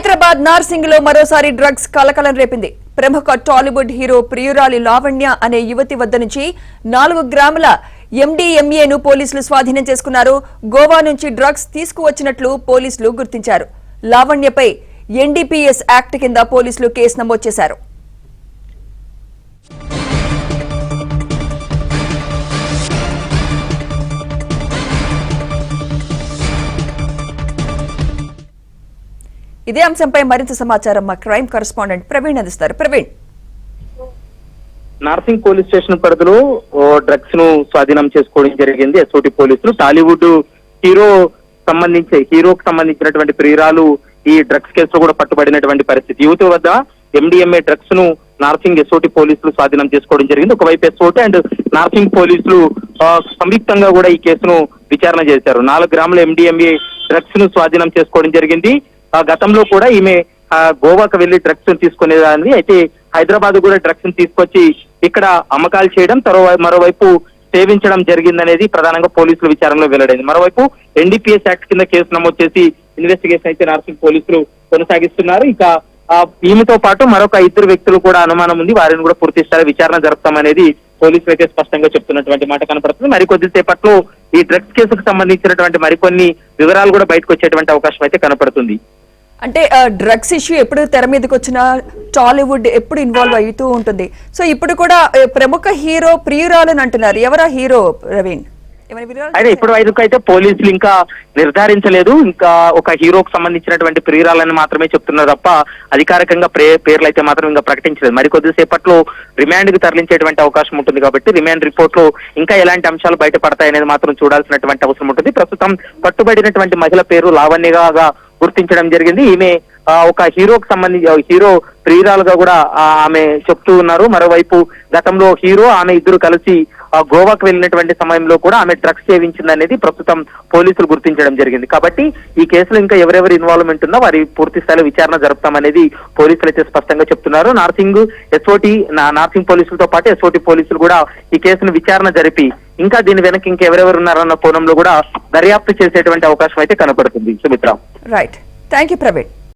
హైదరాబాద్ నార్సింగ్ లో మరోసారి డ్రగ్స్ కలకలం రేపింది. ప్రముఖ టాలీవుడ్ హీరో ప్రియురాలి లావణ్య అనే యువతి వద్ద నుంచి 4 గ్రాముల ఎండీఎంఏను పోలీసులు స్వాధీనం చేసుకున్నారు. గోవా నుంచి డ్రగ్స్ తీసుకువచ్చినట్లు పోలీసులు గుర్తించారు. లావణ్యపై ఎన్డీపీఎస్ యాక్ట్ కింద పోలీసులు కేసు నమోదు చేశారు. ఇదే అంశంపై మరింత సమాచారం మా క్రైమ్ కరెస్పాండెంట్ ప్రవీణ్ అందిస్తారు. ప్రవీణ్, నార్సింగ్ పోలీస్ స్టేషన్ పరిధిలో డ్రగ్స్ ను స్వాధీనం చేసుకోవడం జరిగింది. ఎస్ఓటి పోలీసులు టాలీవుడ్ హీరోకు సంబంధించినటువంటి ప్రియురాలు ఈ డ్రగ్స్ కేసులో కూడా పట్టుబడినటువంటి పరిస్థితి. యువతి వద్ద ఎండిఎంఏ డ్రగ్స్ ను నార్సింగ్ ఎస్ఓటి పోలీసులు స్వాధీనం చేసుకోవడం జరిగింది. ఒకవైపు ఎస్ఓటి అండ్ నార్సింగ్ పోలీసులు సంయుక్తంగా కూడా ఈ కేసును విచారణ చేశారు. 4 గ్రాముల ఎండిఎంఏ డ్రగ్స్ ను స్వాధీనం చేసుకోవడం జరిగింది. గతంలో కూడా ఈమె గోవాకు వెళ్లి డ్రగ్స్ తీసుకునేదాన్ని, అయితే హైదరాబాద్ కూడా డ్రగ్స్ తీసుకొచ్చి ఇక్కడ అమ్మకాలు చేయడం, మరోవైపు సేవించడం జరిగిందనేది ప్రధానంగా పోలీసుల విచారణలో వెల్లడైంది. మరోవైపు ఎన్డీపీఎస్ యాక్ట్ కింద కేసు నమోదు చేసి ఇన్వెస్టిగేషన్ అయితే నార్సింగ్ పోలీసులు కొనసాగిస్తున్నారు. ఇక ఈమెతో పాటు మరొక 2 వ్యక్తులు కూడా అనుమానం ఉంది, వారిని కూడా పూర్తి స్థాయి విచారణ జరుపుతామనేది పోలీసులు అయితే స్పష్టంగా చెప్తున్నటువంటి మాట కనపడుతుంది. మరికొద్దిసేపట్లో ఈ డ్రగ్స్ కేసుకు సంబంధించినటువంటి మరికొన్ని వివరాలు కూడా బయటకు వచ్చేటువంటి అవకాశం అయితే కనపడుతుంది. అంటే డ్రగ్స్ ఇష్యూ ఎప్పుడు తెర మీదకి వచ్చినా టాలీవుడ్ ఎప్పుడు ఇన్వాల్వ్ అవుతూ ఉంటుంది. సో ఇప్పుడు కూడా ప్రముఖ హీరో ప్రియురాలని అంటున్నారు. ఎవరా హీరో ప్రవీణ్? అయితే ఇప్పుడు అయితే పోలీసులు ఇంకా నిర్ధారించలేదు. ఇంకా ఒక హీరోకు సంబంధించినటువంటి ప్రియురాలని మాత్రమే చెప్తున్నారు తప్ప అధికారికంగా పేర్లు అయితే మాత్రం ఇంకా ప్రకటించలేదు. మరికొద్దిసేపట్లో రిమాండ్ కి తరలించేటువంటి అవకాశం ఉంటుంది కాబట్టి రిమాండ్ రిపోర్ట్ లో ఇంకా ఎలాంటి అంశాలు బయటపడతాయనేది మాత్రం చూడాల్సినటువంటి అవసరం ఉంటుంది. ప్రస్తుతం పట్టుబడినటువంటి మహిళ పేరు లావణ్యగా గుర్తించడం జరిగింది. ఈమె ఒక హీరోకు హీరో ప్రియురాలుగా కూడా ఆమె చెప్తూ ఉన్నారు. మరోవైపు గతంలో హీరో ఆమె ఇద్దరు కలిసి గోవాకు వెళ్ళినటువంటి సమయంలో కూడా ఆమె డ్రగ్స్ సేవించిందనేది ప్రస్తుతం పోలీసులు గుర్తించడం జరిగింది. కాబట్టి ఈ కేసులో ఇంకా ఎవరెవరు ఇన్వాల్వ్మెంట్ ఉందో వారి పూర్తి స్థాయిలో విచారణ జరుపుతామనేది పోలీసులు అయితే స్పష్టంగా చెప్తున్నారు. నార్సింగ్ పోలీసులతో పాటు ఎస్ఓటి పోలీసులు కూడా ఈ కేసును విచారణ జరిపి ఇంకా దీని వెనక ఇంకెవరెవరు ఉన్నారన్న కోణంలో కూడా దర్యాప్తు చేసేటువంటి అవకాశం అయితే కనపడుతుంది. Sumitra, right, thank you Praveen.